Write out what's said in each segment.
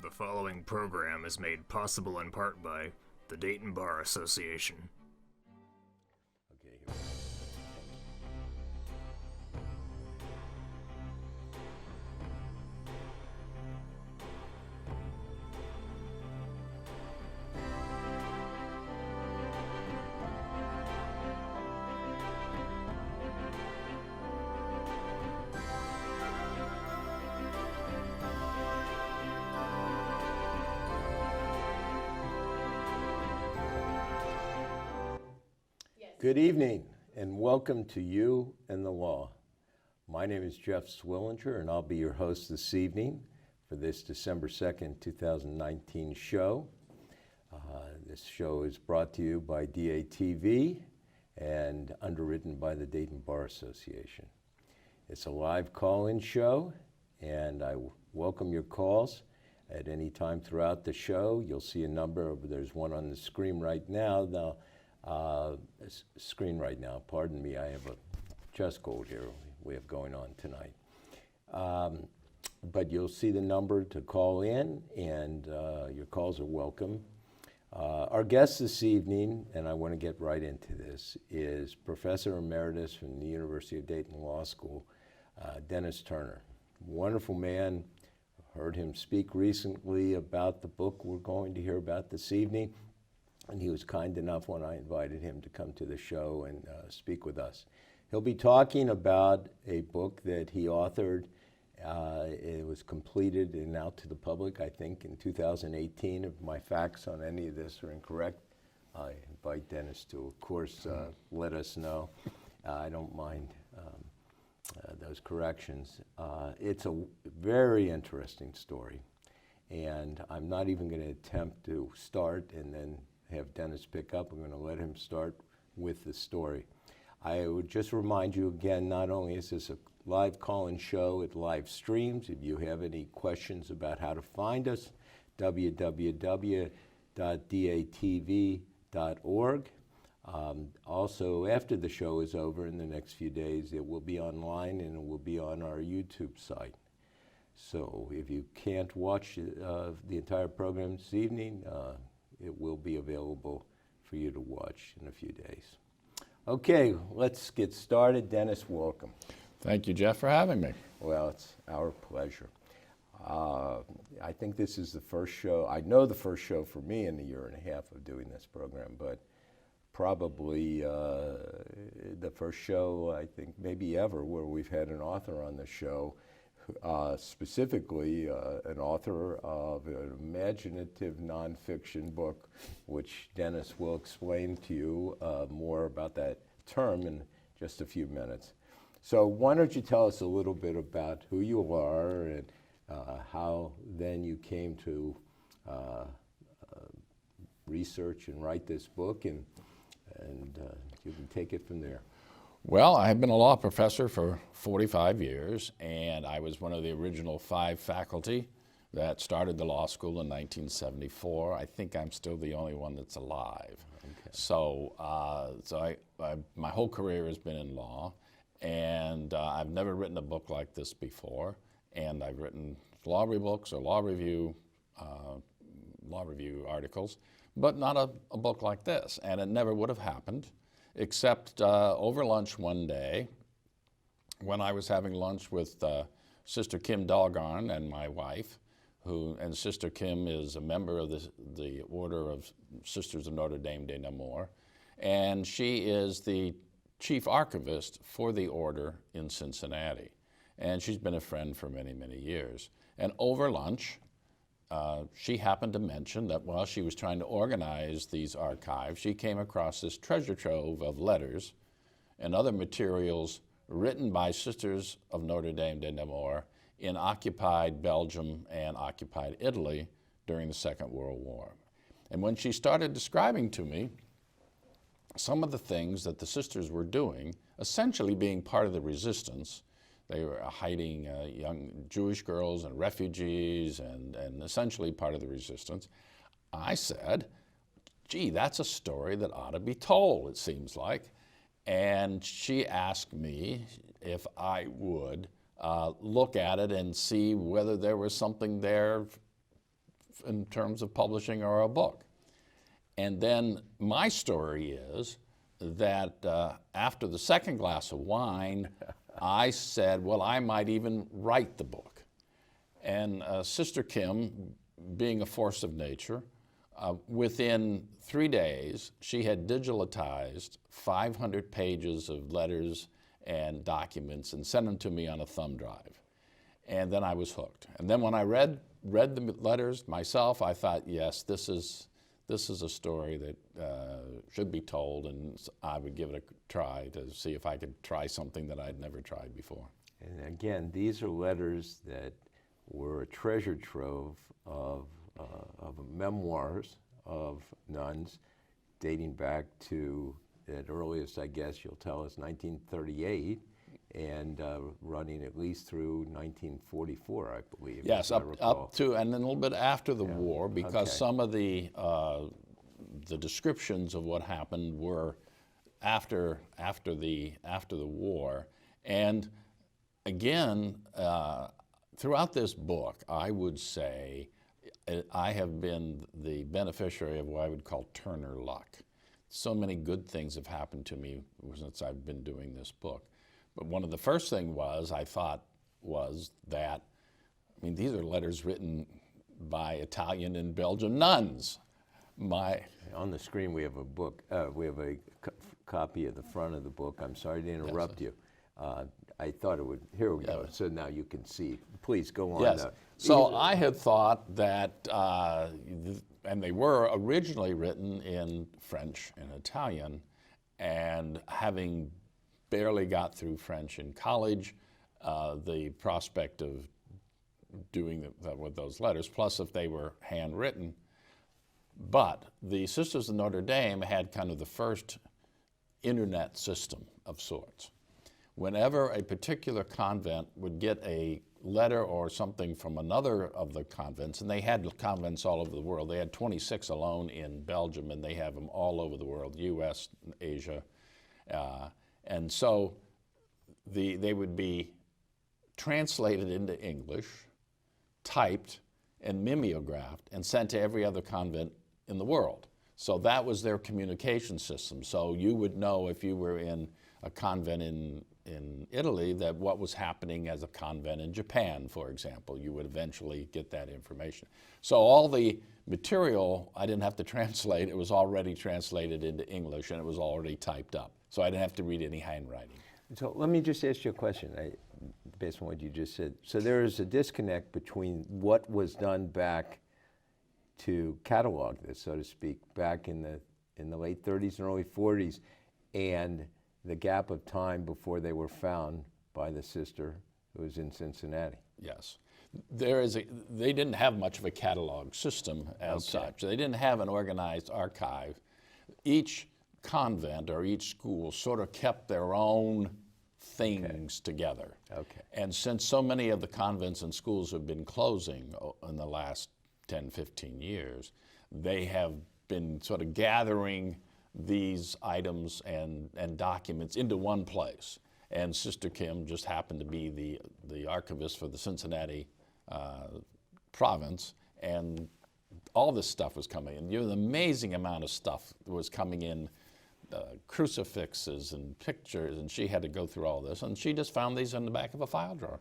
The following program is made possible in part by the Dayton Bar Association. Okay, here we go. Good evening, and welcome to You and the Law. My name is Jeff Swillinger, and I'll be your host this evening for this December 2nd, 2019 show. This show is brought to you by DATV and underwritten by the Dayton Bar Association. It's a live call-in show, and I welcome your calls at any time throughout the show. You'll see a number, there's one on the screen right now. Pardon me, I have a chest cold here we have going on tonight. But you'll see the number to call in, and your calls are welcome. Our guest this evening, and I want to get right into this, is Professor Emeritus from the University of Dayton Law School, Dennis Turner. Wonderful man. Heard him speak recently about the book we're going to hear about this evening. And he was kind enough when I invited him to come to the show and speak with us. He'll be talking about a book that he authored. It was completed and out to the public, I think, in 2018. If my facts on any of this are incorrect, I invite Dennis to, of course, let us know. I don't mind those corrections. It's a very interesting story, and I'm not even going to attempt to start and then have Dennis pick up. I'm going to let him start with the story. I would just remind you again, not only is this a live call-in show, it live streams. If you have any questions about how to find us, www.datv.org. Also, after the show is over in the next few days, it will be online and it will be on our YouTube site. So if you can't watch the entire program this evening, it will be available for you to watch in a few days. Okay, let's get started. Dennis, welcome. Thank you, Jeff, for having me. Well, it's our pleasure. I think this is the first show, I know the first show for me in a year and a half of doing this program, but probably the first show, I think, maybe ever, where we've had an author on the show, specifically an author of an imaginative nonfiction book, which Dennis will explain to you more about that term in just a few minutes. So why don't you tell us a little bit about who you are and how then you came to research and write this book, and you can take it from there. Well, I have been a law professor for 45 years, and I was one of the original 5 faculty that started the law school in 1974. I think I'm still the only one that's alive. Okay. So my whole career has been in law, and I've never written a book like this before. And I've written law books or law review articles, but not a book like this. And it never would have happened, except over lunch one day when I was having lunch with Sister Kim Dalgarn and my wife, and Sister Kim is a member of the Order of Sisters of Notre Dame de Namur, and she is the chief archivist for the order in Cincinnati. And she's been a friend for many, many years. And over lunch, she happened to mention that while she was trying to organize these archives, she came across this treasure trove of letters and other materials written by Sisters of Notre Dame de Namur in occupied Belgium and occupied Italy during the Second World War. And when she started describing to me some of the things that the sisters were doing, essentially being part of the resistance, they were hiding young Jewish girls and refugees and essentially part of the resistance. I said, gee, that's a story that ought to be told, it seems like. And she asked me if I would look at it and see whether there was something there in terms of publishing her a book. And then my story is that after the second glass of wine, I said, well, I might even write the book. And Sister Kim, being a force of nature, within 3 days, she had digitalized 500 pages of letters and documents and sent them to me on a thumb drive. And then I was hooked. And then when I read the letters myself, I thought, yes, this is a story that should be told, and I would give it a try to see if I could try something that I'd never tried before. And again, these are letters that were a treasure trove of memoirs of nuns dating back to, at earliest, I guess you'll tell us, 1938, and running at least through 1944, I believe. Yes, up to, and then a little bit after the war, because okay. some of the descriptions of what happened were after the war. And again, throughout this book, I would say I have been the beneficiary of what I would call Turner luck. So many good things have happened to me since I've been doing this book. But one of the first thing I thought was that, I mean, these are letters written by Italian and Belgian nuns. On the screen we have a book, we have a copy of the front of the book. I'm sorry to interrupt you. I thought it would, here we go, so now you can see. Please go on. Yes, so I had thought that, and they were originally written in French and Italian, and having barely got through French in college, the prospect of doing with those letters, plus if they were handwritten. But the Sisters of Notre Dame had kind of the first internet system of sorts. Whenever a particular convent would get a letter or something from another of the convents, and they had convents all over the world. They had 26 alone in Belgium, and they have them all over the world, US, Asia. And so they would be translated into English, typed, and mimeographed, and sent to every other convent in the world. So that was their communication system. So you would know if you were in a convent in Italy that what was happening as a convent in Japan, for example. You would eventually get that information. So all the material I didn't have to translate. It was already translated into English, and it was already typed up. So I didn't have to read any handwriting. So let me just ask you a question based on what you just said. So there is a disconnect between what was done back to catalog this, so to speak, back in the late 30s and early 40s, and the gap of time before they were found by the sister who was in Cincinnati. Yes. They didn't have much of a catalog system as such. They didn't have an organized archive. Each convent or each school sort of kept their own things together. Okay. And since so many of the convents and schools have been closing in the last 10, 15 years, they have been sort of gathering these items and documents into one place. And Sister Kim just happened to be the archivist for the Cincinnati province, and all this stuff was coming in. An amazing amount of stuff was coming in, crucifixes and pictures, and she had to go through all this, and she just found these in the back of a file drawer.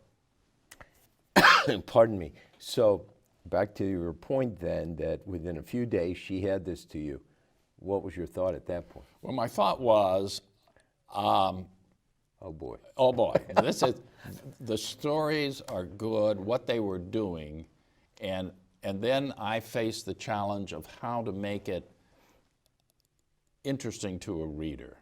Pardon me. So back to your point then, that within a few days she had this to you. What was your thought at that point? Well, my thought was, oh boy. Oh boy, the stories are good, what they were doing, and then I faced the challenge of how to make it interesting to a reader,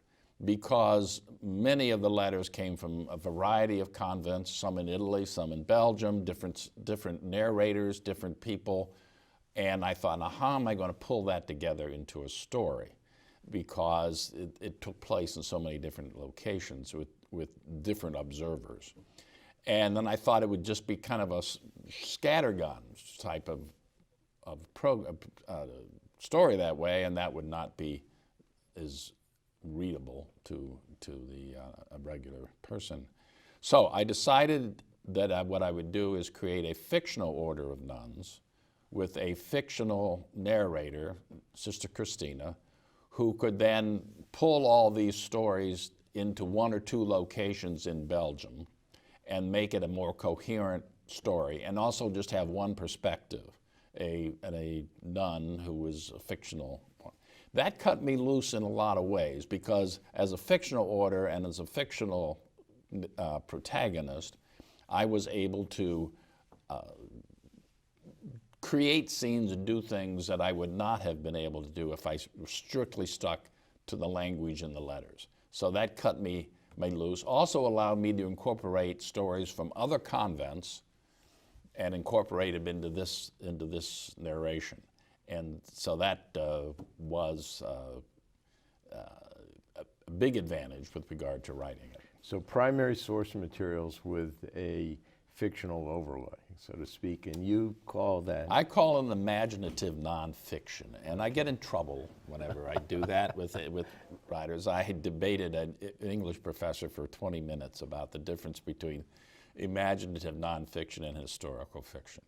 because many of the letters came from a variety of convents, some in Italy, some in Belgium, different narrators, different people. And I thought, now how am I going to pull that together into a story? Because it took place in so many different locations with different observers. And then I thought it would just be kind of a scattergun type of story that way, and that would not be as readable to a regular person. So I decided that what I would do is create a fictional order of nuns with a fictional narrator, Sister Christina, who could then pull all these stories into one or two locations in Belgium and make it a more coherent story, and also just have one perspective, a nun who was a fictional one. That cut me loose in a lot of ways, because as a fictional author and as a fictional protagonist, I was able to create scenes and do things that I would not have been able to do if I were strictly stuck to the language and the letters. So that cut me loose. Also allowed me to incorporate stories from other convents and incorporate them into this narration. And so that was a big advantage with regard to writing it. So primary source materials with a fictional overlay, so to speak, and you call that? I call it imaginative nonfiction, and I get in trouble whenever I do that with writers. I had debated an English professor for 20 minutes about the difference between imaginative nonfiction and historical fiction.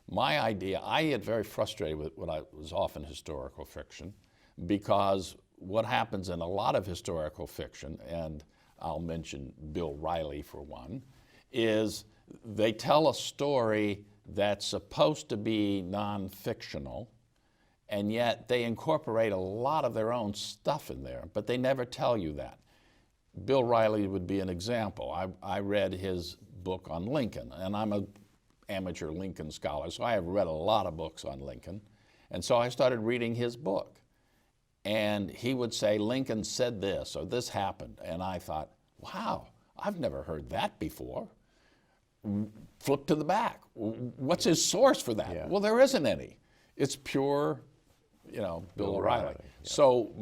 My idea, I get very frustrated with what I was often historical fiction, because what happens in a lot of historical fiction, and I'll mention Bill Riley for one, is they tell a story that's supposed to be non-fictional, and yet they incorporate a lot of their own stuff in there, but they never tell you that. Bill Riley would be an example. I read his book on Lincoln, and I'm an amateur Lincoln scholar, so I have read a lot of books on Lincoln, and so I started reading his book. And he would say, Lincoln said this, or this happened, and I thought, wow, I've never heard that before. Flip to the back. What's his source for that? Yeah. Well, there isn't any. It's pure, Bill O'Reilly. Yeah. So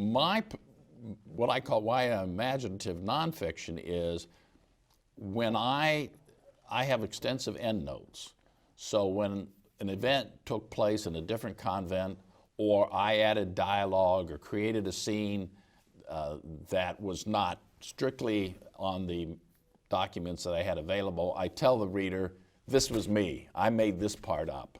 what I call why imaginative nonfiction is when I have extensive endnotes. So when an event took place in a different convent, or I added dialogue or created a scene that was not strictly on the documents that I had available, I tell the reader, this was me. I made this part up,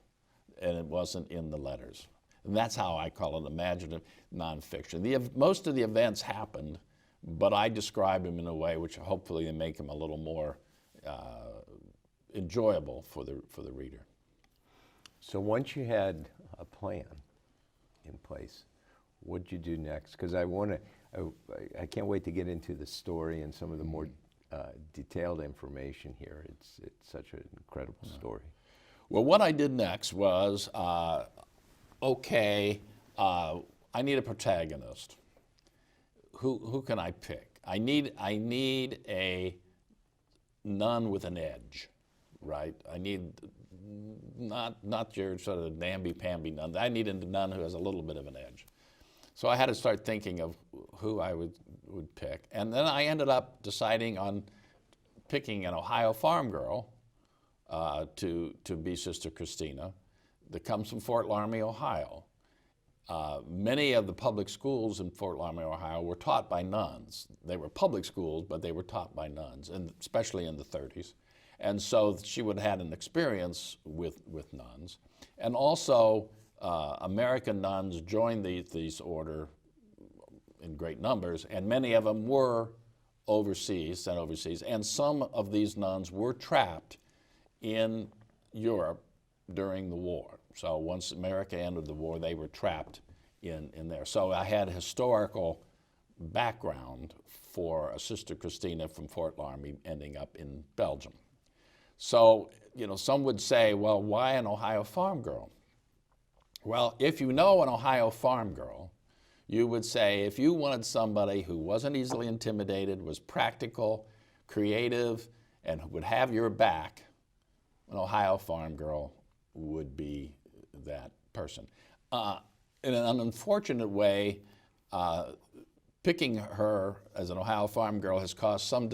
and it wasn't in the letters. And that's how I call it imaginative nonfiction. Most of the events happened, but I describe them in a way which hopefully they make them a little more enjoyable for the reader. So once you had a plan in place, what'd you do next? Because I can't wait to get into the story and some of the more detailed information here. It's such an incredible story. Well, what I did next was, I need a protagonist. Who can I pick? I need a nun with an edge, right? I need not your sort of namby-pamby nun. I need a nun who has a little bit of an edge. So I had to start thinking of who I would pick. And then I ended up deciding on picking an Ohio farm girl to be Sister Christina that comes from Fort Laramie, Ohio. Many of the public schools in Fort Laramie, Ohio were taught by nuns. They were public schools, but they were taught by nuns, and especially in the 30s. And so she would have had an experience with nuns. And also, American nuns joined these order in great numbers, and many of them were sent overseas. And some of these nuns were trapped in Europe during the war. So once America entered the war, they were trapped in there. So I had a historical background for a Sister Christina from Fort Laramie ending up in Belgium. So, some would say, well, why an Ohio farm girl? Well, if you know an Ohio farm girl, you would say if you wanted somebody who wasn't easily intimidated, was practical, creative, and would have your back, an Ohio farm girl would be that person. In an unfortunate way, picking her as an Ohio farm girl has caused some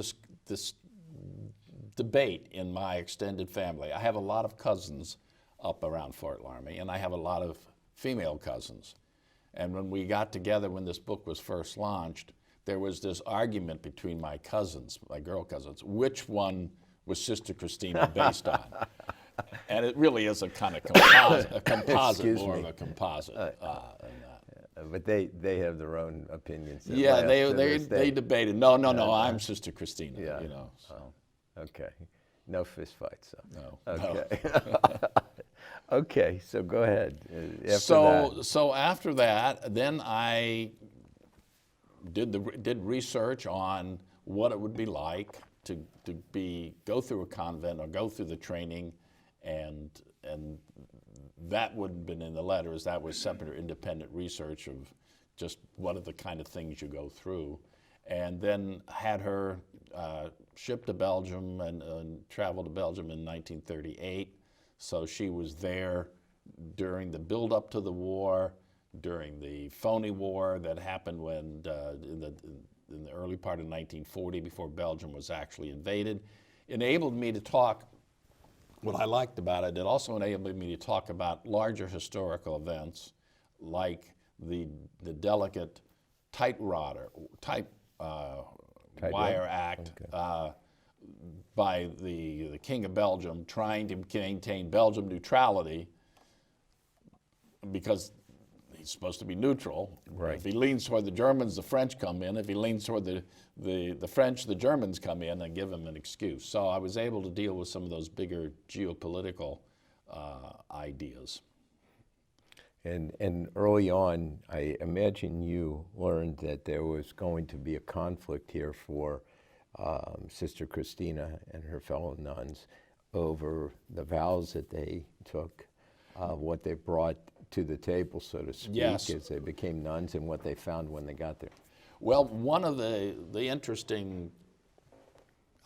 debate in my extended family. I have a lot of cousins up around Fort Laramie, and I have a lot of female cousins. And when we got together when this book was first launched, there was this argument between my cousins, my girl cousins, which one was Sister Christina based on. And it really is a kind of composite, Excuse more me. of a composite than that. But they have their own opinions. that Yeah, last they to they, this they day. debated. No, I'm Sister Christina. Yeah. You know. So. Okay. No fist fights. No. Okay. Okay. So go ahead. After that. So after that, then I did research on what it would be like to go through a convent or go through the training, and that wouldn't have been in the letters. That was separate, independent research of just what are the kind of things you go through, and then had her shipped to Belgium and traveled to Belgium in 1938. So she was there during the build-up to the war, during the phony war that happened when in the early part of 1940, before Belgium was actually invaded. Enabled me to talk. What I liked about it, it also enabled me to talk about larger historical events, like the delicate tight wire act by the King of Belgium, trying to maintain Belgium neutrality because he's supposed to be neutral. Right. If he leans toward the Germans, the French come in. If he leans toward the French, the Germans come in and give him an excuse. So I was able to deal with some of those bigger geopolitical ideas. And early on, I imagine you learned that there was going to be a conflict here for Sister Christina and her fellow nuns over the vows that they took, what they brought to the table, so to speak, Yes. as they became nuns, and what they found when they got there. Well, one of the interesting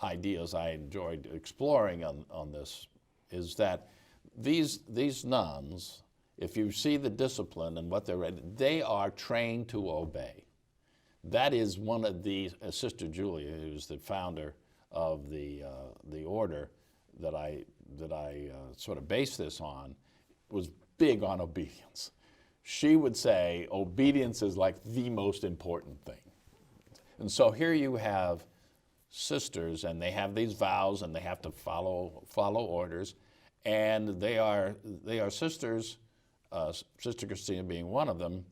ideas I enjoyed exploring on this is that these nuns, if you see the discipline and what they're ready, they are trained to obey. That is one of the, Sister Julia, who's the founder of the order that I sort of based this on, was big on obedience. She would say obedience is like the most important thing. And so here you have sisters, and they have these vows, and they have to follow orders, and they are sisters, Sister Christina being one of them,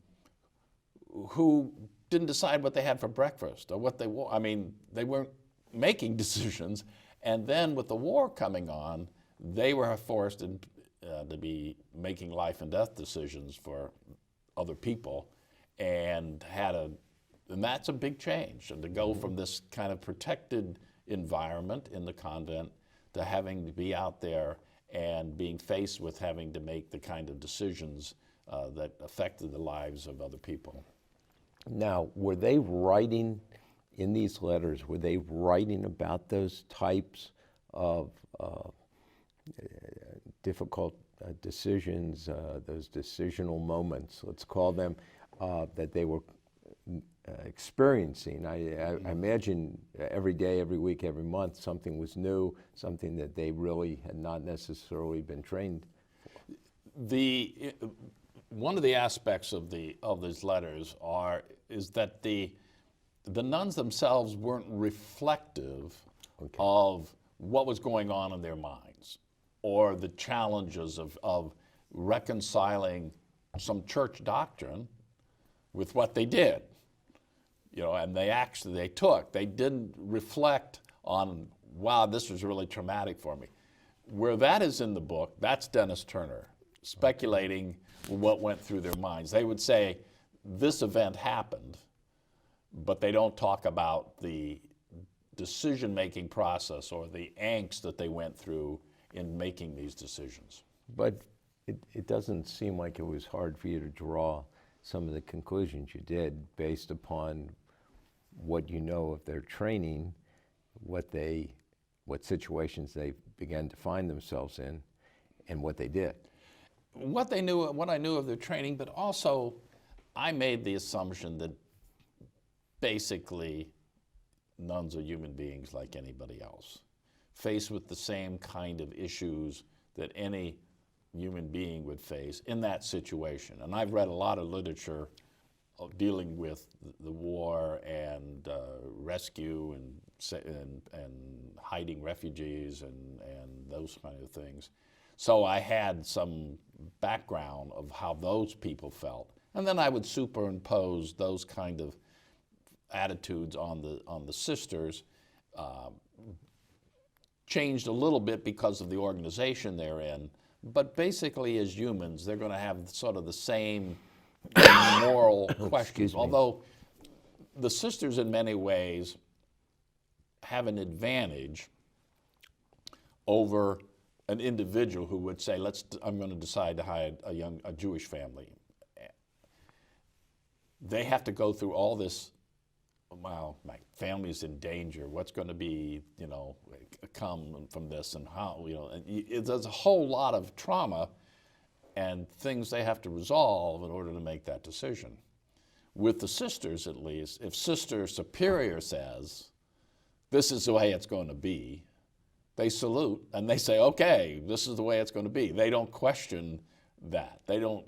who didn't decide what they had for breakfast or what they wore. I mean, they weren't making decisions. And then with the war coming on, they were forced to be making life and death decisions for other people, and and that's a big change. And to go from this kind of protected environment in the convent to having to be out there and being faced with having to make the kind of decisions that affected the lives of other people. Now, were they writing in these letters, were they writing about those types of difficult decisions, those decisional moments, let's call them, that they were experiencing? I imagine every day, every week, every month, something was new, something that they really had not necessarily been trained for. One of the aspects of these letters is that the nuns themselves weren't reflective of what was going on in their minds, or the challenges of reconciling some church doctrine with what they did. You know, and they didn't reflect on, wow, this was really traumatic for me. Where that is in the book, that's Dennis Turner speculating what went through their minds. They would say, this event happened, but they don't talk about the decision-making process or the angst that they went through in making these decisions. But it doesn't seem like it was hard for you to draw some of the conclusions you did based upon what you know of their training, what situations they began to find themselves in, and what they did. What I knew of their training, but also I made the assumption that basically nuns are human beings like anybody else, faced with the same kind of issues that any human being would face in that situation. And I've read a lot of literature dealing with the war and rescue and hiding refugees and those kind of things. So I had some background of how those people felt. And then I would superimpose those kind of attitudes on the sisters, changed a little bit because of the organization they're in, but basically as humans, they're going to have sort of the same moral questions. Although the sisters in many ways have an advantage over an individual who would say, I'm going to decide to hire a Jewish family. They have to go through all this, well, my family's in danger. What's going to be, come from this, and how, there's a whole lot of trauma and things they have to resolve in order to make that decision. With the sisters, at least, if Sister Superior says, this is the way it's going to be, they salute and they say, okay, this is the way it's going to be. They don't question that. They don't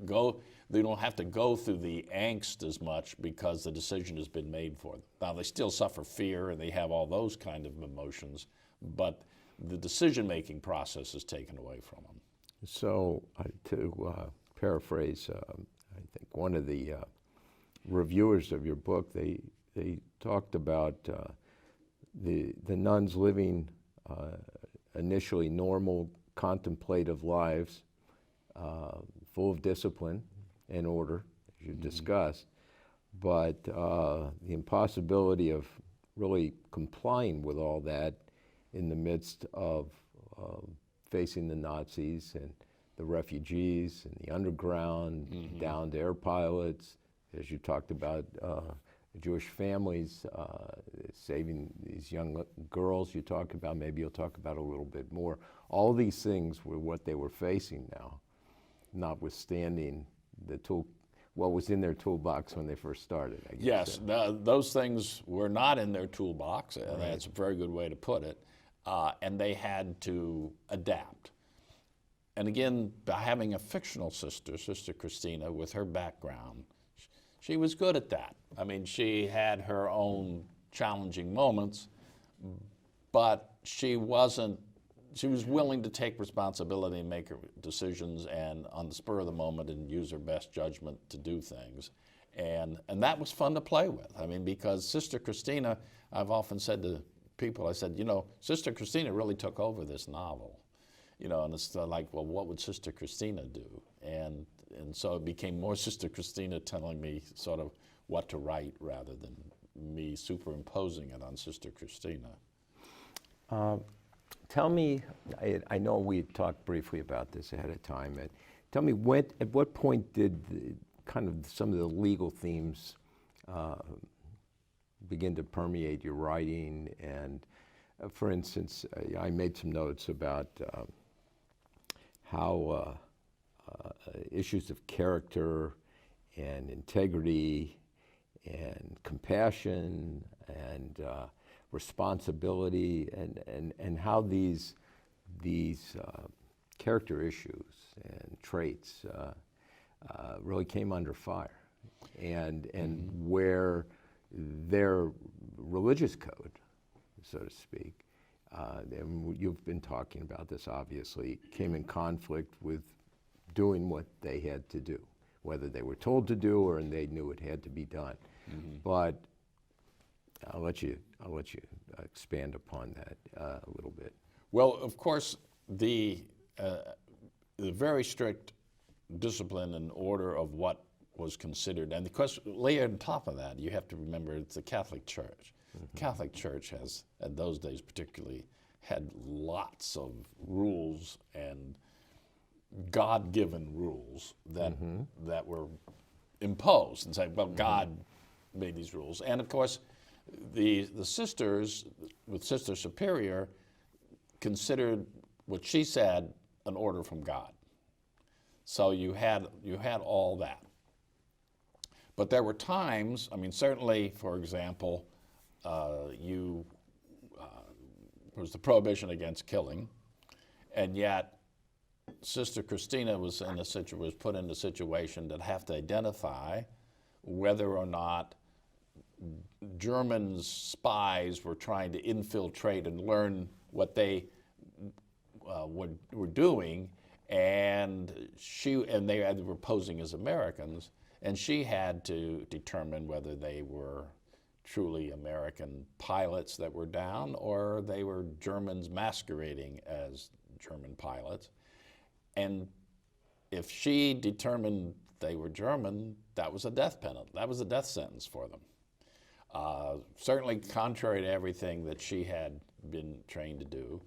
have to go through the angst as much because the decision has been made for them. Now, they still suffer fear and they have all those kind of emotions, but the decision-making process is taken away from them. So, to paraphrase, I think one of the reviewers of your book, they talked about the nuns living initially normal, contemplative lives, full of discipline and order, as you discussed, but the impossibility of really complying with all that in the midst of facing the Nazis and the refugees and the underground, down to air pilots, as you talked about, Jewish families, saving these young girls you talked about, maybe you'll talk about a little bit more. All these things were what they were facing now, notwithstanding what was in their toolbox when they first started, I guess. Yes, those things were not in their toolbox, and that's a very good way to put it, and they had to adapt. And again, by having a fictional sister, Sister Christina, with her background, she was good at that. I mean, she had her own challenging moments, but she was willing to take responsibility and make her decisions and on the spur of the moment and use her best judgment to do things. And that was fun to play with. I mean, because Sister Christina, I've often said to people, I said, Sister Christina really took over this novel. And it's like, well, what would Sister Christina do? And so it became more Sister Christina telling me sort of what to write rather than me superimposing it on Sister Christina. Tell me, I know we talked briefly about this ahead of time. Tell me, at what point did some of the legal themes begin to permeate your writing? And for instance, I made some notes about how issues of character and integrity and compassion and responsibility and how these character issues and traits really came under fire, and where their religious code, so to speak, and you've been talking about this obviously, came in conflict with doing what they had to do, whether they were told to do or they knew it had to be done. But I'll let you expand upon that a little bit. Well, of course, the very strict discipline and order of what was considered, and of course, layered on top of that, you have to remember it's the Catholic Church. The Catholic Church has, at those days particularly, had lots of rules and God-given rules that were imposed and say, well, God made these rules. And of course, the sisters, with Sister Superior, considered what she said an order from God. So you had all that. But there were times, I mean, certainly, for example, there was the prohibition against killing, and yet Sister Christina was put in a situation that have to identify whether or not German spies were trying to infiltrate and learn what they were doing, and they were posing as Americans, and she had to determine whether they were truly American pilots that were down or they were Germans masquerading as German pilots. And if she determined they were German, that was a death penalty. That was a death sentence for them. Certainly contrary to everything that she had been trained to do.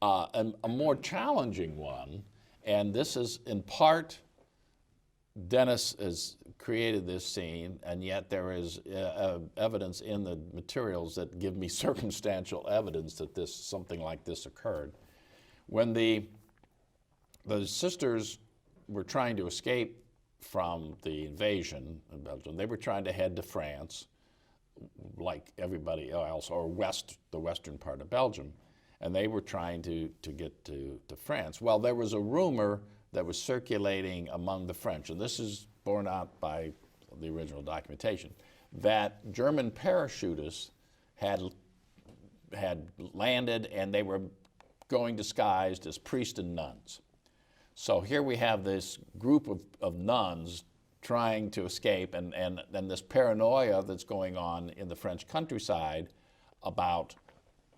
And a more challenging one, and this is in part, Dennis has created this scene, and yet there is evidence in the materials that give me circumstantial evidence that something like this occurred. When the sisters were trying to escape from the invasion in Belgium, they were trying to head to France, like everybody else, or the western part of Belgium, and they were trying to get to France. Well, there was a rumor that was circulating among the French, and this is borne out by the original documentation, that German parachutists had landed and they were going disguised as priests and nuns. So here we have this group of nuns trying to escape, and this paranoia that's going on in the French countryside about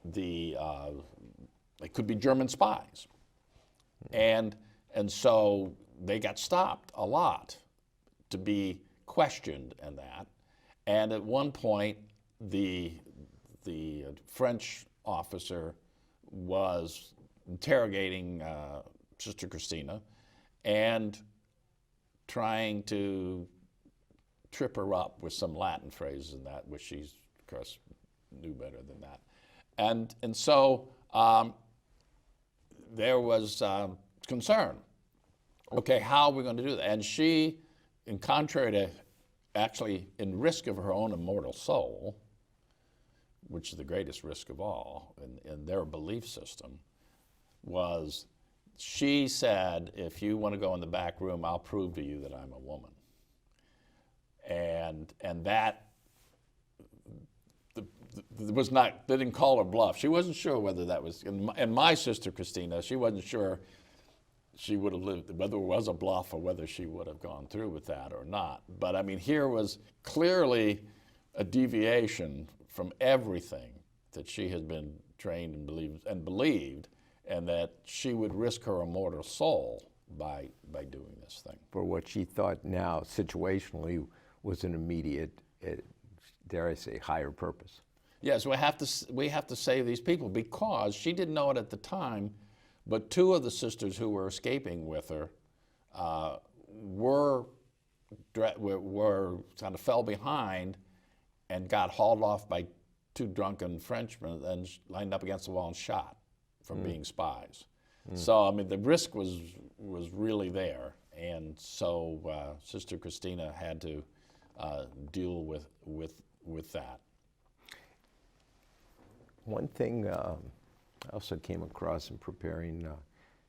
they could be German spies. And so they got stopped a lot to be questioned and that. And at one point, the French officer was interrogating Sister Christina and trying to trip her up with some Latin phrases and that, which she, of course, knew better than that. And so there was concern. Okay, how are we going to do that? And she, in contrary to actually in risk of her own immortal soul, which is the greatest risk of all in their belief system, was she said, if you want to go in the back room, I'll prove to you that I'm a woman. And that was not, they didn't call her bluff. She wasn't sure whether that was, and my sister Christina, she wasn't sure she would have lived, whether it was a bluff or whether she would have gone through with that or not. But I mean, here was clearly a deviation from everything that she had been trained and believed, and that she would risk her immortal soul by doing this thing. For what she thought now situationally was an immediate, dare I say, higher purpose. Yes, we have to save these people, because she didn't know it at the time, but two of the sisters who were escaping with her were kind of fell behind and got hauled off by two drunken Frenchmen and lined up against the wall and shot from being spies. So I mean, the risk was really there, and so Sister Christina had to deal with that. One thing I also came across in preparing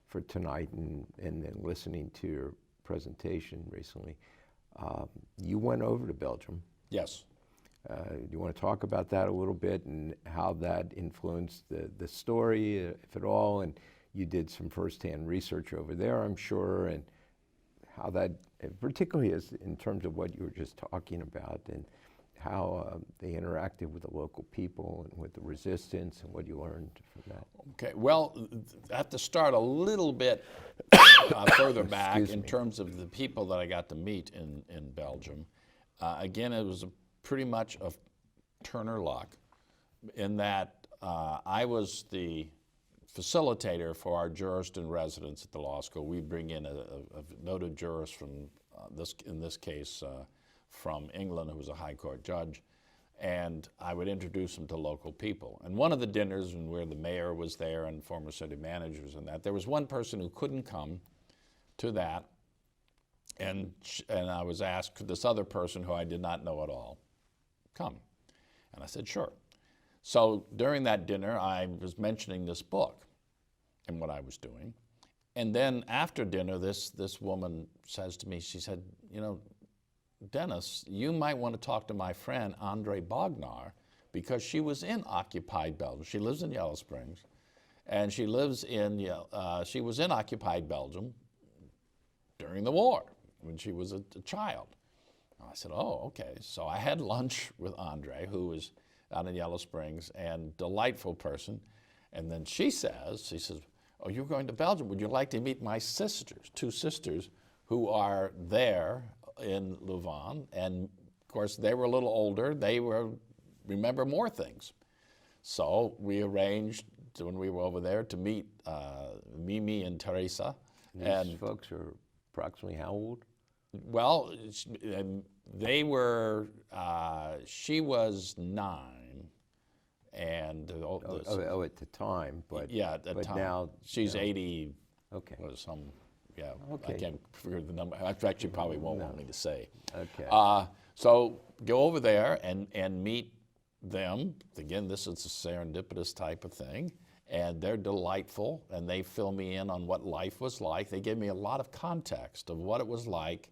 for tonight and then listening to your presentation recently, you went over to Belgium. Yes. Do you want to talk about that a little bit and how that influenced the story, if at all? And you did some firsthand research over there, I'm sure, and how that, particularly as in terms of what you were just talking about, and how they interacted with the local people and with the resistance, and what you learned from that. Okay, well, I have to start a little bit further back in terms of the people that I got to meet in Belgium. Again, it was pretty much a Turner luck, in that I was the facilitator for our jurist in residence at the law school. We bring in a noted jurist from in this case from England, who was a high court judge, and I would introduce him to local people. And one of the dinners, where the mayor was there and former city managers and that, there was one person who couldn't come to that, and I was asked, could this other person, who I did not know at all, come? And I said, sure. So during that dinner, I was mentioning this book and what I was doing. And then after dinner, this woman says to me, she said, you know, Dennis, you might want to talk to my friend Andre Bognar, because she was in occupied Belgium. She lives in Yellow Springs, and she was in occupied Belgium during the war when she was a child. I said, oh, okay. So I had lunch with Andre, who was out in Yellow Springs, and delightful person. And then she says, oh, you're going to Belgium. Would you like to meet my sisters, 2 sisters, who are there in Louvain? And of course, they were a little older. They remember more things. So we arranged, when we were over there, to meet Mimi and Teresa. These folks are approximately how old? Well, they were, she was 9, and at the time, but yeah, at the time. Now she's 80. Okay. Or some, yeah. Okay. I can't figure the number. In fact, you probably won't want me to say. Okay. So go over there and meet them. Again, this is a serendipitous type of thing. And they're delightful, and they fill me in on what life was like. They gave me a lot of context of what it was like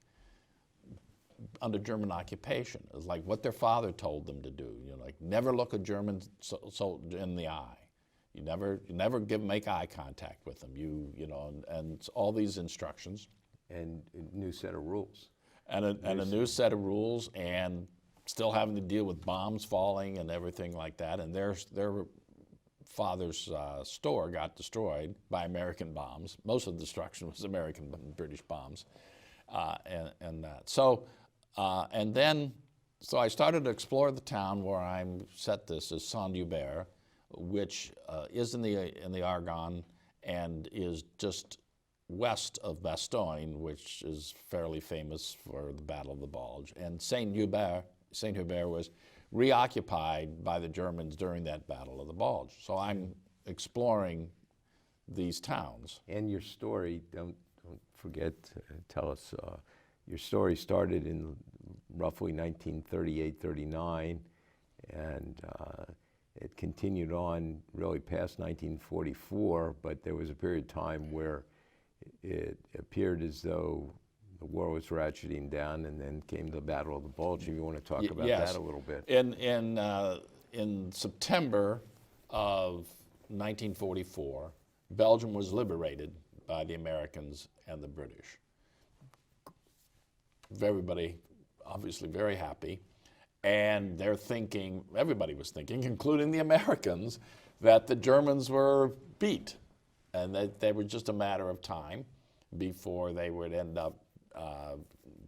under German occupation. It was like what their father told them to do. You know, like never look a German soldier in the eye. You never make eye contact with them. You know, and all these instructions. And a new set of rules. And a new set of rules, and still having to deal with bombs falling and everything like that. And their father's store got destroyed by American bombs. Most of the destruction was American and British bombs, and that. So, so I started to explore the town where I'm set. This is Saint-Hubert, which is in the Argonne and is just west of Bastogne, which is fairly famous for the Battle of the Bulge. And Saint-Hubert was reoccupied by the Germans during that Battle of the Bulge. So I'm exploring these towns. And your story, don't forget to tell us, your story started in roughly 1938-39, and it continued on really past 1944, but there was a period of time where it appeared as though the war was ratcheting down, and then came the Battle of the Bulge. If you want to talk about that a little bit. In September of 1944, Belgium was liberated by the Americans and the British. Everybody obviously very happy, and they're thinking, everybody was thinking, including the Americans, that the Germans were beat, and that they were just a matter of time before they would end up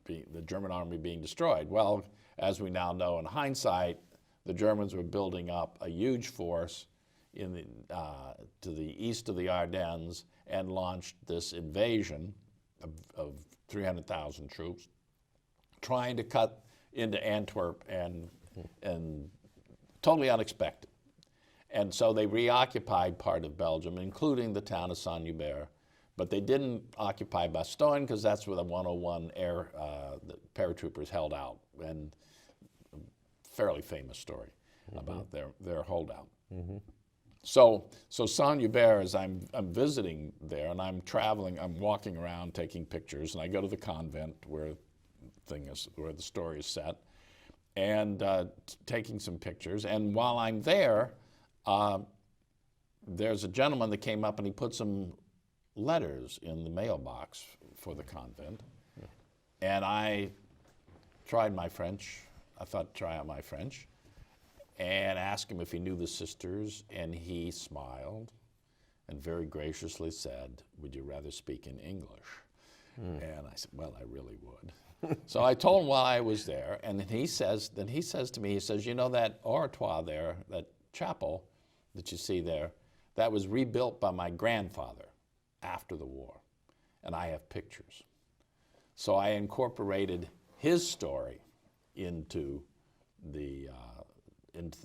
the German army being destroyed. Well, as we now know in hindsight, the Germans were building up a huge force to the east of the Ardennes and launched this invasion of 300,000 troops, trying to cut into Antwerp and totally unexpected. And so they reoccupied part of Belgium, including the town of Saint-Hubert. But they didn't occupy Bastogne because that's where the 101 the paratroopers held out, and a fairly famous story about their holdout. So Saint-Hubert, as I'm visiting there, and I'm traveling, I'm walking around taking pictures, and I go to the convent where the story is set, and taking some pictures. And while I'm there, there's a gentleman that came up and he put some letters in the mailbox for the convent. And I tried my French. I thought, try out my French, and asked him if he knew the sisters, and he smiled and very graciously said, "Would you rather speak in English?" And I said, "Well, I really would." So I told him while I was there, and then he says to me, he says, "You know that oratoire there, that chapel that you see there, that was rebuilt by my grandfather after the war, and I have pictures." So I incorporated his story into the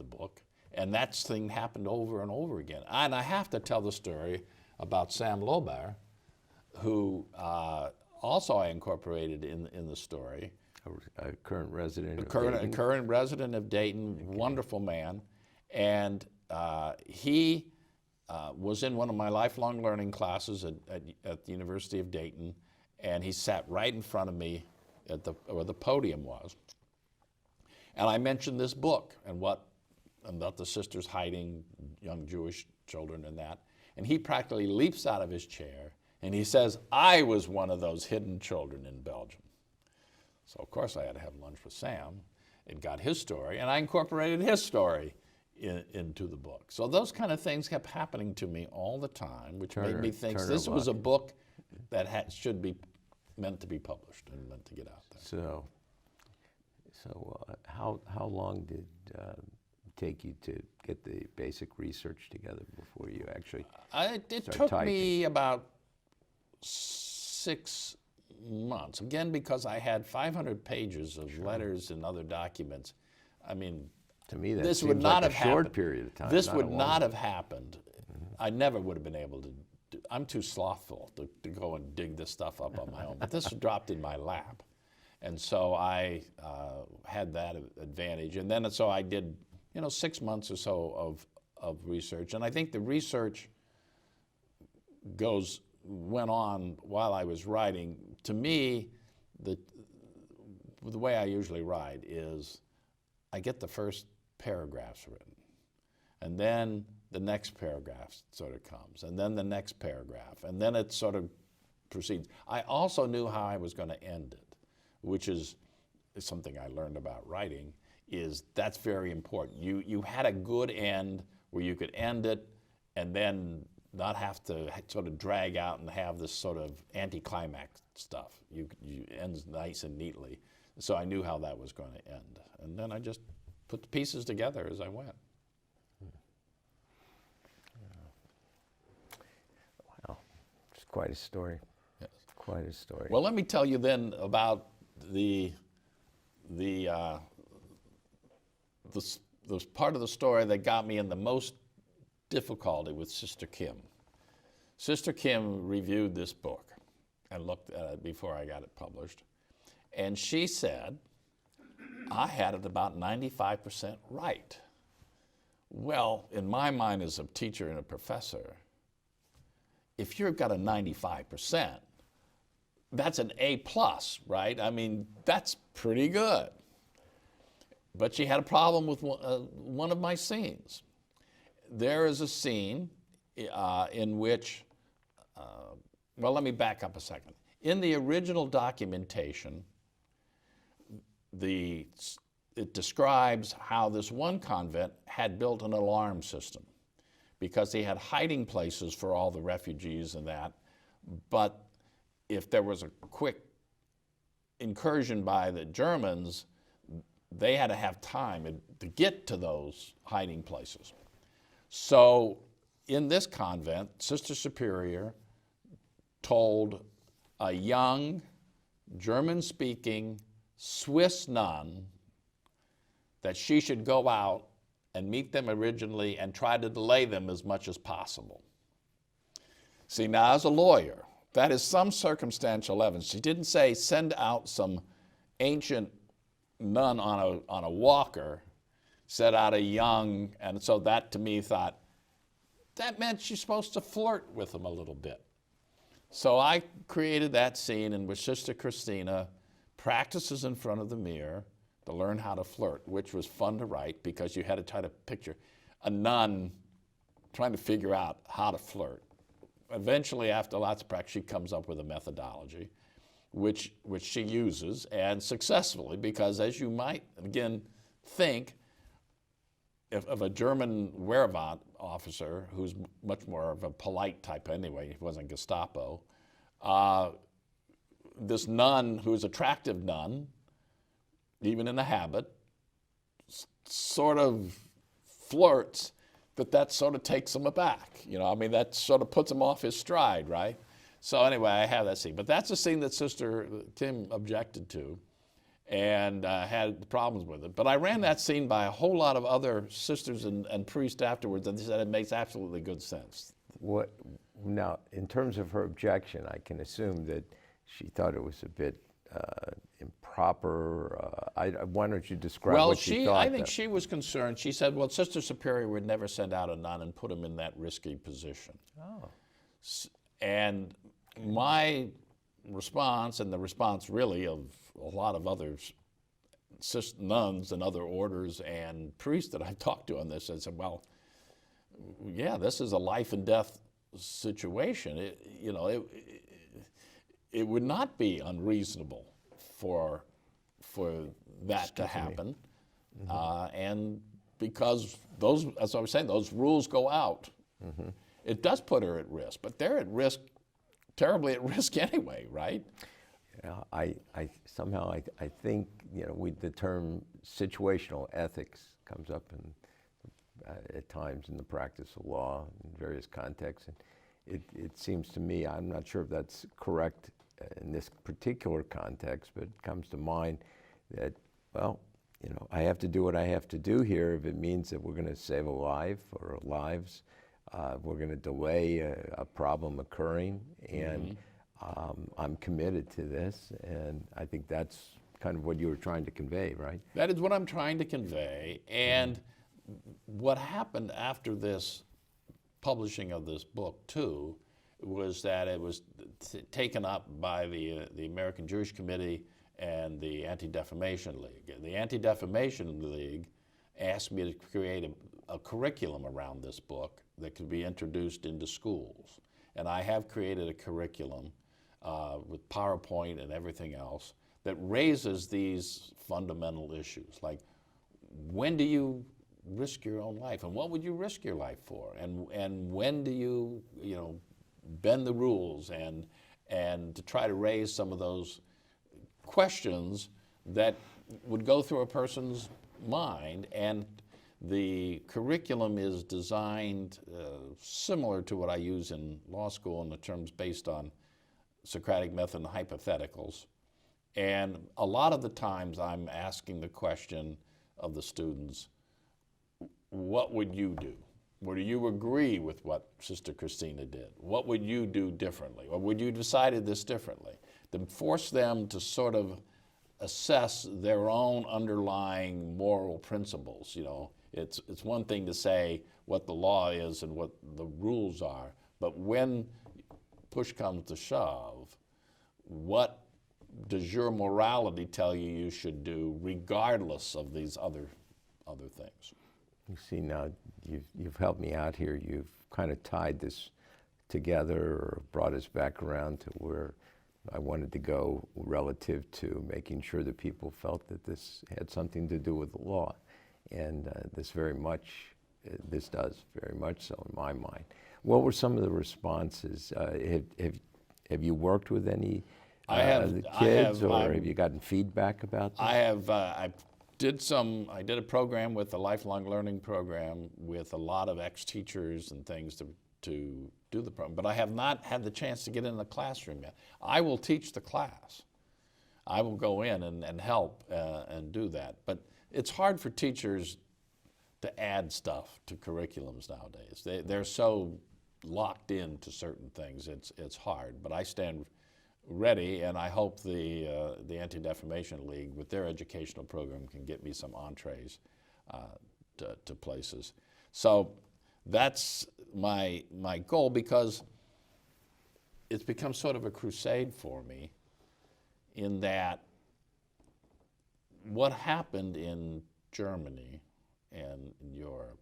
book, and that thing happened over and over again. And I have to tell the story about Sam Lobert, who also I incorporated in the story. A current resident of Dayton. A current resident of Dayton, wonderful man, and he was in one of my lifelong learning classes at the University of Dayton, and he sat right in front of me at where the podium was. And I mentioned this book and about the sisters hiding young Jewish children and that. And he practically leaps out of his chair And he says, I was one of those hidden children in Belgium. So of course I had to have lunch with Sam and got his story, and I incorporated his story into the book. So those kind of things kept happening to me all the time, which made me think this was a book that should be meant to be published and meant to get out there. So how long did it take you to get the basic research together before you actually It took me about 6 months. Again, because I had 500 pages of letters and other documents. I mean, to me, that this seems would not like have a short happened. period of time. This would not have happened. I never would have been able to do. I'm too slothful to go and dig this stuff up on my own. But this dropped in my lap. And so I had that advantage. And then so I did, 6 months or so of research. And I think the research went on while I was writing. To me, the way I usually write is I get the first paragraphs written, and then the next paragraph sort of comes, and then the next paragraph, and then it sort of proceeds. I also knew how I was going to end it, which is something I learned about writing, is that's very important. You had a good end where you could end it and then not have to sort of drag out and have this sort of anticlimax stuff. You ends nice and neatly. So I knew how that was going to end. And then I just put the pieces together as I went. Wow, it's quite a story. Yes. Quite a story. Well, let me tell you then about the part of the story that got me in the most difficulty with Sister Kim. Sister Kim reviewed this book and looked at it before I got it published. And she said, I had it about 95% right. Well, in my mind as a teacher and a professor, if you've got a 95%, that's an A+, right? I mean, that's pretty good. But she had a problem with one of my scenes. There is a scene in which, well, let me back up a second. In the original documentation, it describes how this one convent had built an alarm system because they had hiding places for all the refugees and that. But if there was a quick incursion by the Germans, they had to have time to get to those hiding places. So in this convent, Sister Superior told a young, German-speaking Swiss nun that she should go out and meet them originally and try to delay them as much as possible. See, now as a lawyer, that is some circumstantial evidence. She didn't say send out some ancient nun on a walker, set out a young, and so that to me thought, that meant she's supposed to flirt with them a little bit. So I created that scene in which Sister Christina practices in front of the mirror to learn how to flirt, which was fun to write because you had to try to picture a nun trying to figure out how to flirt. Eventually, after lots of practice, she comes up with a methodology, which she uses, and successfully, because as you might, again, think of a German Wehrmacht officer who's much more of a polite type anyway, he wasn't Gestapo, this nun who's an attractive nun, even in a habit, sort of flirts, that sort of takes him aback. I mean, that sort of puts him off his stride, right? So anyway, I have that scene. But that's a scene that Sister Kim objected to and had problems with it. But I ran that scene by a whole lot of other sisters and priests afterwards, and they said it makes absolutely good sense. Now, in terms of her objection, I can assume that she thought it was a bit improper. Why don't you describe what she thought? I think she was concerned. She said, well, Sister Superior would never send out a nun and put him in that risky position. Oh. And my response, and the response really of a lot of other nuns and other orders and priests that I've talked to on this, I said, well, yeah, this is a life and death situation, it would not be unreasonable for that to happen, and because those, as I was saying, those rules go out, it does put her at risk. But they're at risk, terribly at risk anyway, right? Yeah, I somehow I think the term situational ethics comes up at times in the practice of law in various contexts, and it seems to me, I'm not sure if that's correct in this particular context, but it comes to mind that, well, I have to do what I have to do here if it means that we're going to save a life or lives, we're going to delay a problem occurring, and I'm committed to this, and I think that's kind of what you were trying to convey, right? That is what I'm trying to convey, and what happened after this publishing of this book, too, was that it was taken up by the American Jewish Committee and the Anti-Defamation League. The Anti-Defamation League asked me to create a curriculum around this book that could be introduced into schools. And I have created a curriculum with PowerPoint and everything else that raises these fundamental issues, like when do you risk your own life, and what would you risk your life for, and when do you bend the rules, and to try to raise some of those questions that would go through a person's mind. And the curriculum is designed similar to what I use in law school in the terms based on Socratic method and hypotheticals. And a lot of the times I'm asking the question of the students, what would you do? Would you agree with what Sister Christina did? What would you do differently? Or would you decided this differently? To force them to sort of assess their own underlying moral principles. It's one thing to say what the law is and what the rules are, but when push comes to shove, what does your morality tell you should do, regardless of these other things? You see, now you've helped me out here. You've kind of tied this together or brought us back around to where I wanted to go relative to making sure that people felt that this had something to do with the law. And this does very much so in my mind. What were some of the responses? Have you worked with any the kids, or have you gotten feedback about this? I did a program with a lifelong learning program with a lot of ex-teachers and things to do the program, but I have not had the chance to get in the classroom yet. I will teach the class. I will go in and help and do that, but it's hard for teachers to add stuff to curriculums nowadays. They're so locked into certain things, it's hard, but I stand ready, and I hope the Anti-Defamation League with their educational program can get me some entrees to places. So that's my goal, because it's become sort of a crusade for me in that what happened in Germany and in Europe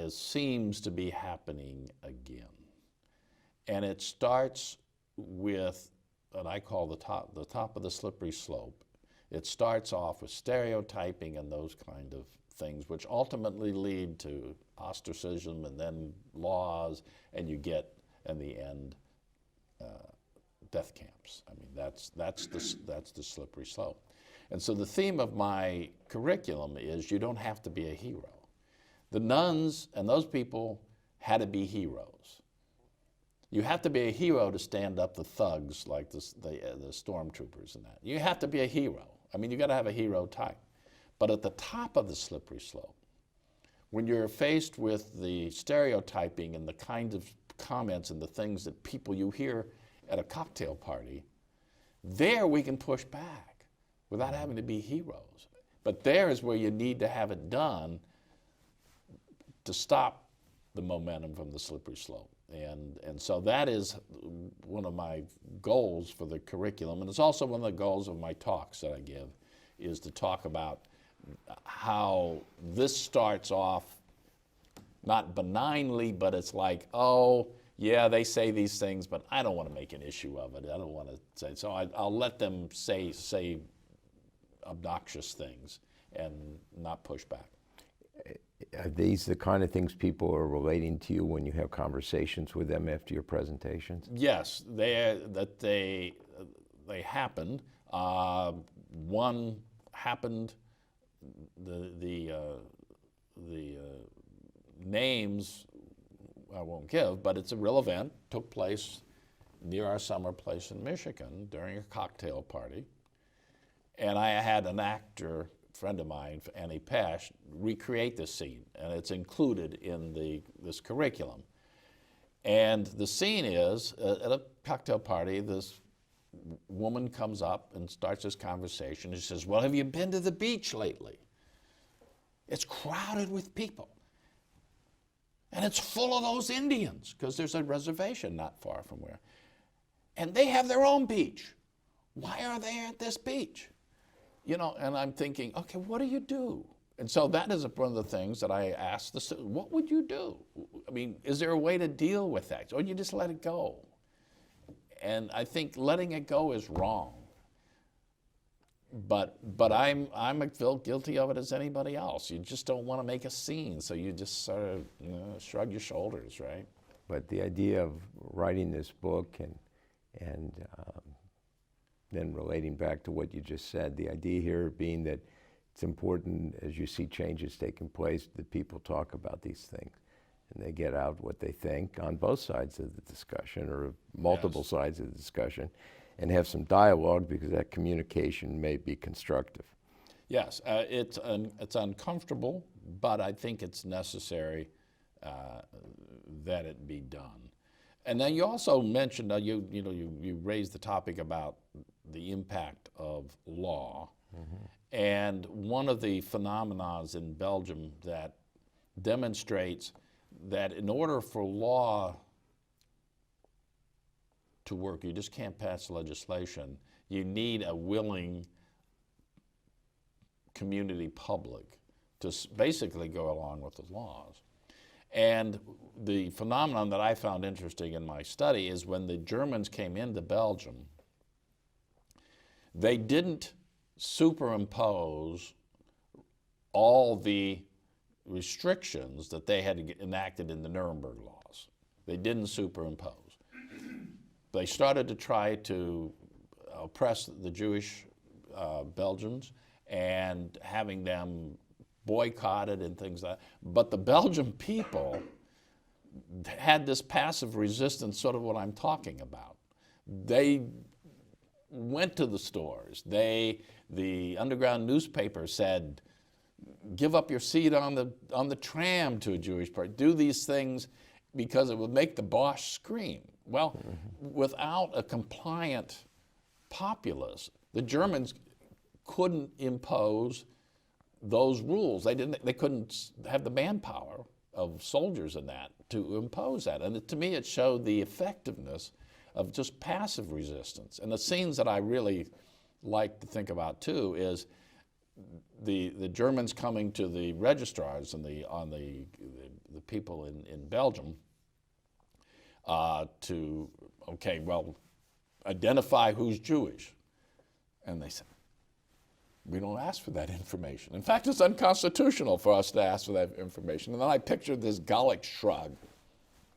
seems to be happening again. And it starts with what I call the top of the slippery slope. It starts off with stereotyping and those kind of things, which ultimately lead to ostracism and then laws, and you get, in the end, death camps. I mean, that's the slippery slope. And so the theme of my curriculum is you don't have to be a hero. The nuns and those people had to be heroes. You have to be a hero to stand up to thugs like the stormtroopers and that. You have to be a hero. I mean, you got to have a hero type. But at the top of the slippery slope, when you're faced with the stereotyping and the kinds of comments and the things that people you hear at a cocktail party, there we can push back without having to be heroes. But there is where you need to have it done to stop the momentum from the slippery slope. And so that is one of my goals for the curriculum, and it's also one of the goals of my talks that I give, is to talk about how this starts off not benignly, but it's like, oh, yeah, they say these things, but I don't want to make an issue of it. I don't want to say, so I'll let them say obnoxious things and not push back. Are these the kind of things people are relating to you when you have conversations with them after your presentations? Yes, they happened. One happened. The names I won't give, but it's a real event. Took place near our summer place in Michigan during a cocktail party, and I had an actor friend of mine, Annie Pesch, recreate this scene, and it's included in this curriculum. And the scene is, at a cocktail party, this woman comes up and starts this conversation. She says, well, have you been to the beach lately? It's crowded with people. And it's full of those Indians, because there's a reservation not far from where. And they have their own beach. Why are they at this beach? You know, and I'm thinking, okay, what do you do? And so that is one of the things that I asked the student, what would you do? I mean, is there a way to deal with that? Or you just let it go? And I think letting it go is wrong. But I'm feel guilty of it as anybody else. You just don't want to make a scene, so you just sort of shrug your shoulders, right? But the idea of writing this book and then relating back to what you just said, the idea here being that it's important, as you see changes taking place, that people talk about these things and they get out what they think on both sides of the discussion, or multiple sides of the discussion, and have some dialogue, because that communication may be constructive. Yes, it's uncomfortable, but I think it's necessary that it be done. And then you also mentioned, you raised the topic about the impact of law. Mm-hmm. And one of the phenomena in Belgium that demonstrates that in order for law to work, you just can't pass legislation. You need a willing community public to basically go along with the laws. And the phenomenon that I found interesting in my study is when the Germans came into Belgium, they didn't superimpose all the restrictions that they had enacted in the Nuremberg laws. They didn't superimpose. They started to try to oppress the Jewish Belgians and having them boycotted and things like that. But the Belgian people had this passive resistance, sort of what I'm talking about. They went to the stores. The underground newspaper said, give up your seat on the tram to a Jewish party. Do these things because it would make the Bosch scream. Well, without a compliant populace, the Germans couldn't impose those rules. They couldn't have the manpower of soldiers in that to impose that. And to me, it showed the effectiveness of just passive resistance. And the scenes that I really like to think about too is the Germans coming to the registrars and the people in Belgium to, okay, well, identify who's Jewish. And they said, we don't ask for that information. In fact, it's unconstitutional for us to ask for that information. And then I pictured this Gallic shrug.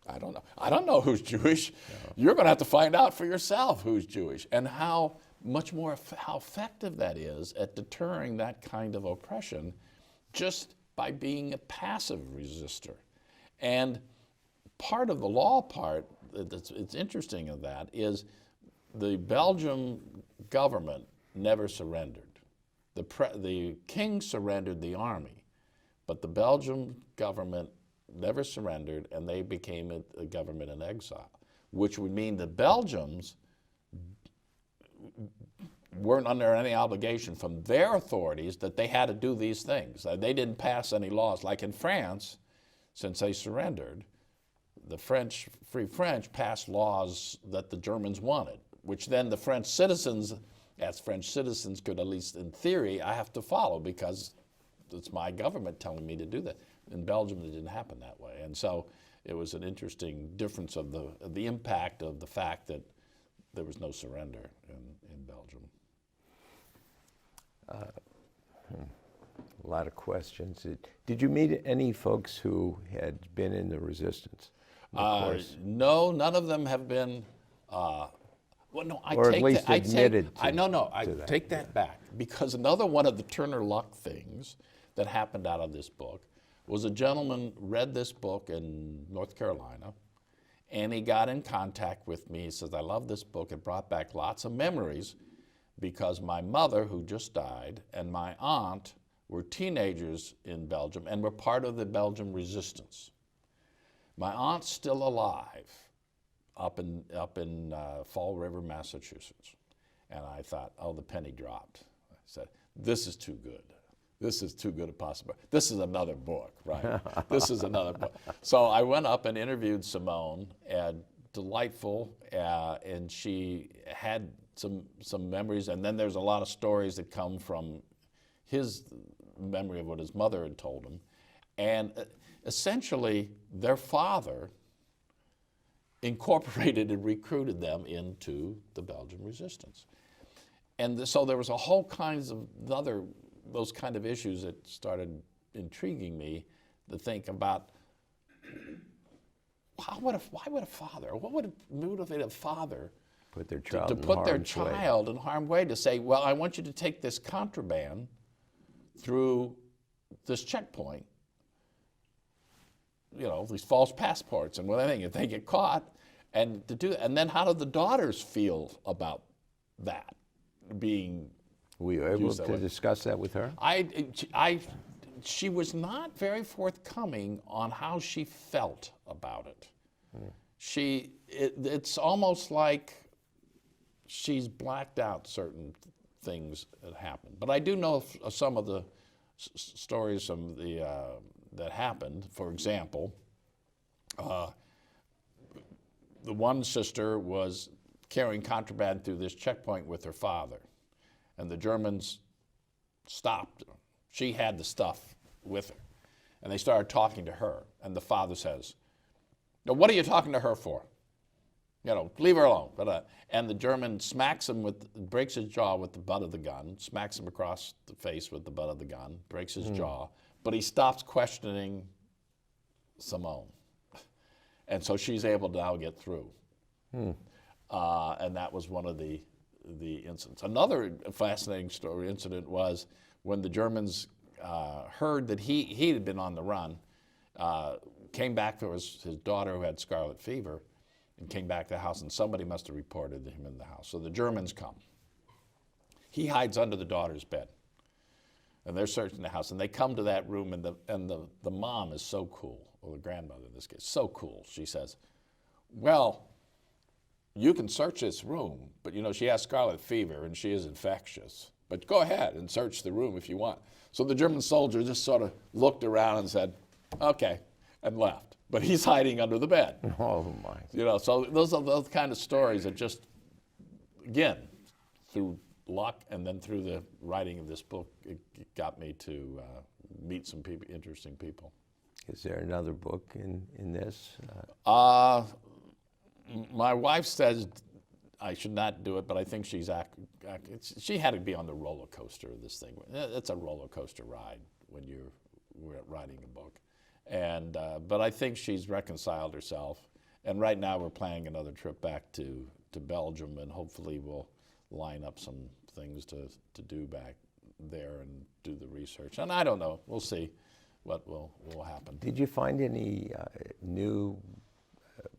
I don't know who's Jewish. No. You're going to have to find out for yourself who's Jewish, and how effective that is at deterring that kind of oppression just by being a passive resistor. And part of the law part, it's interesting of that, is the Belgian government never surrendered. The king surrendered the army, but the Belgian government never surrendered, and they became a government in exile, which would mean the Belgians weren't under any obligation from their authorities that they had to do these things. They didn't pass any laws. Like in France, since they surrendered, the Free French passed laws that the Germans wanted, which then the French citizens, as French citizens could, at least in theory, I have to follow because it's my government telling me to do that. in Belgium, it didn't happen that way. And so it was an interesting difference of the impact of the fact that there was no surrender in Belgium. A lot of questions. Did you meet any folks who had been in the resistance? No, none of them have been. Well, no, I or take at least that, admitted I take, to, I to that. take that back, because another one of the Turner Luck things that happened out of this book was a gentleman read this book in North Carolina, and he got in contact with me. He says, I love this book. It brought back lots of memories, because my mother, who just died, and my aunt were teenagers in Belgium and were part of the Belgian Resistance. My aunt's still alive up in Fall River, Massachusetts. And I thought, oh, the penny dropped. I said, this is too good. This is too good a possibility. This is another book, right? This is another book. So I went up and interviewed Simone, and delightful, and she had some memories, and then there's a lot of stories that come from his memory of what his mother had told him. And essentially, their father incorporated and recruited them into the Belgian Resistance. And so there was a whole kinds of those kind of issues that started intriguing me to think about what would motivate a father Put their child to in put their harm's way. child in harm's way, to say, well, I want you to take this contraband through this checkpoint, you know, these false passports and everything, if they get caught, and to do that. And then how do the daughters feel about that being Were you able used that to way? Discuss that with her? She was not very forthcoming on how she felt about it. It's almost like she's blacked out certain things that happened. But I do know some of the stories from that happened. For example, the one sister was carrying contraband through this checkpoint with her father, and the Germans stopped her. She had the stuff with her, and they started talking to her, and the father says, "Now, what are you talking to her for? You know, leave her alone." And the German smacks him breaks his jaw with the butt of the gun, smacks him across the face with the butt of the gun, breaks his jaw, but he stops questioning Simone. And so she's able to now get through. And that was one of the incidents. Another fascinating incident was when the Germans heard that he had been on the run, came back to his daughter who had scarlet fever, and came back to the house, and somebody must have reported him in the house. So the Germans come. He hides under the daughter's bed, and they're searching the house, and they come to that room, and the mom is so cool, or the grandmother in this case, so cool. She says, well, you can search this room, but you know, she has scarlet fever and she is infectious, but go ahead and search the room if you want. So the German soldier just sort of looked around and said, okay, and left. But he's hiding under the bed. Oh my! You know, so those are those kind of stories that just, again, through luck and then through the writing of this book, it got me to meet some people, interesting people. Is there another book in this? My wife says I should not do it, but I think she had to be on the roller coaster of this thing. It's a roller coaster ride when we're writing a book. And but I think she's reconciled herself. And right now we're planning another trip back to Belgium, and hopefully we'll line up some things to do back there and do the research. And I don't know, we'll see what will happen. Did you find any new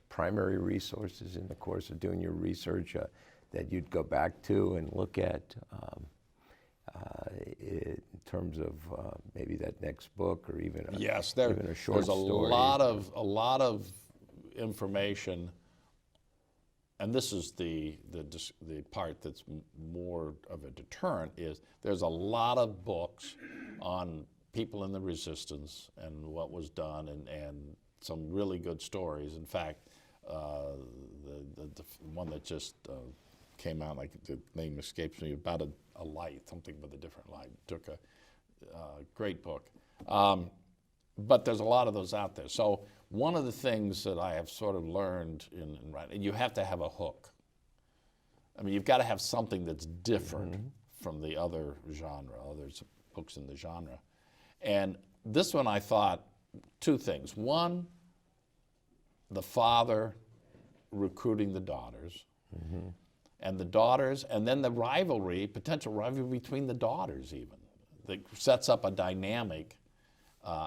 primary resources in the course of doing your research that you'd go back to and look at in terms of maybe that next book, or even a, yes, even a short there's a story? lot of information, and this is the part that's more of a deterrent. Is there's a lot of books on people in the resistance and what was done, and some really good stories. In fact, the one that just came out, like the name escapes me, about a light, something with a different light. Took a great book. but there's a lot of those out there. So one of the things that I have sort of learned in writing, you have to have a hook. I mean, you've got to have something that's different from the other genre, other books in the genre. And this one I thought two things. One, the father recruiting the daughters, and the daughters, and then the rivalry, potential rivalry between the daughters even, that sets up a dynamic.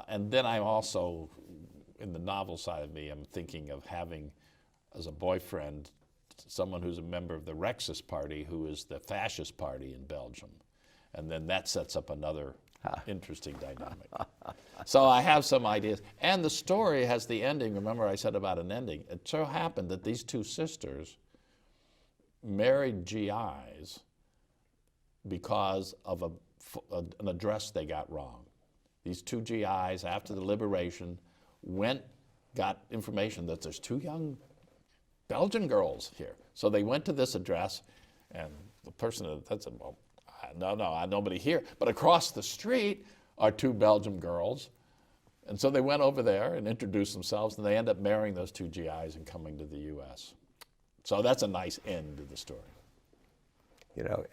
And then I'm also, in the novel side of me, I'm thinking of having as a boyfriend someone who's a member of the Rexist party, who is the fascist party in Belgium. And then that sets up another interesting dynamic. So I have some ideas. And the story has the ending. Remember I said about an ending. It so happened that these two sisters married GIs because of an address they got wrong. These two GIs, after the liberation, got information that there's two young Belgian girls here. So they went to this address, and the person that said, well, no, nobody here. But across the street are two Belgian girls. And so they went over there and introduced themselves, and they end up marrying those two GIs and coming to the U.S. So that's a nice end to the story. You know,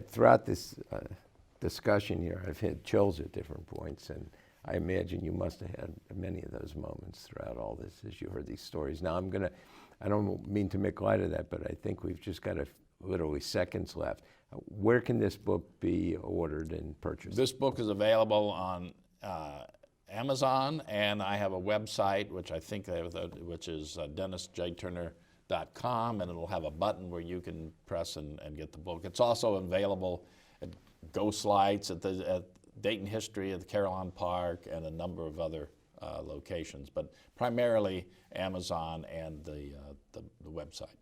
throughout this discussion here, I've had chills at different points, and I imagine you must have had many of those moments throughout all this as you heard these stories. Now I don't mean to make light of that, but I think we've just got literally seconds left. Where can this book be ordered and purchased? This book is available on Amazon, and I have a website, which I think which is DennisJTurner.com, and it'll have a button where you can press and get the book. It's also available at Ghost Lights, at Dayton History, at the Carillon Park, and a number of other locations, but primarily Amazon and the website.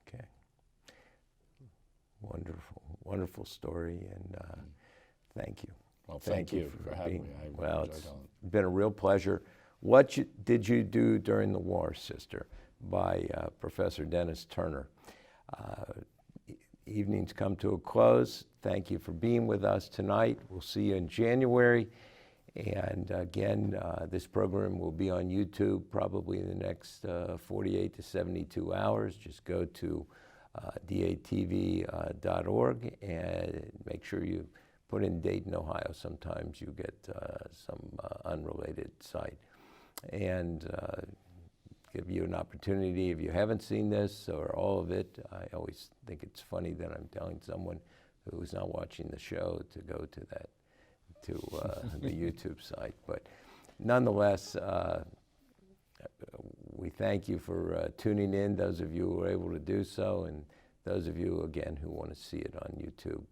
Okay. Wonderful, wonderful story, and thank you. Well, thank you for having me. Well, it's been a real pleasure. What did you do during the war, Sister, by Professor Dennis Turner. Evening's come to a close. Thank you for being with us tonight. We'll see you in January. And again, this program will be on YouTube probably in the next 48 to 72 hours. Just go to datv.org and make sure you put in Dayton, Ohio. Sometimes you get some unrelated site. And give you an opportunity, if you haven't seen this or all of it, I always think it's funny that I'm telling someone who's not watching the show to go to that, to the YouTube site. But nonetheless, we thank you for tuning in, those of you who were able to do so, and those of you, again, who want to see it on YouTube,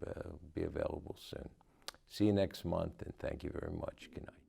be available soon. See you next month, and thank you very much. Good night.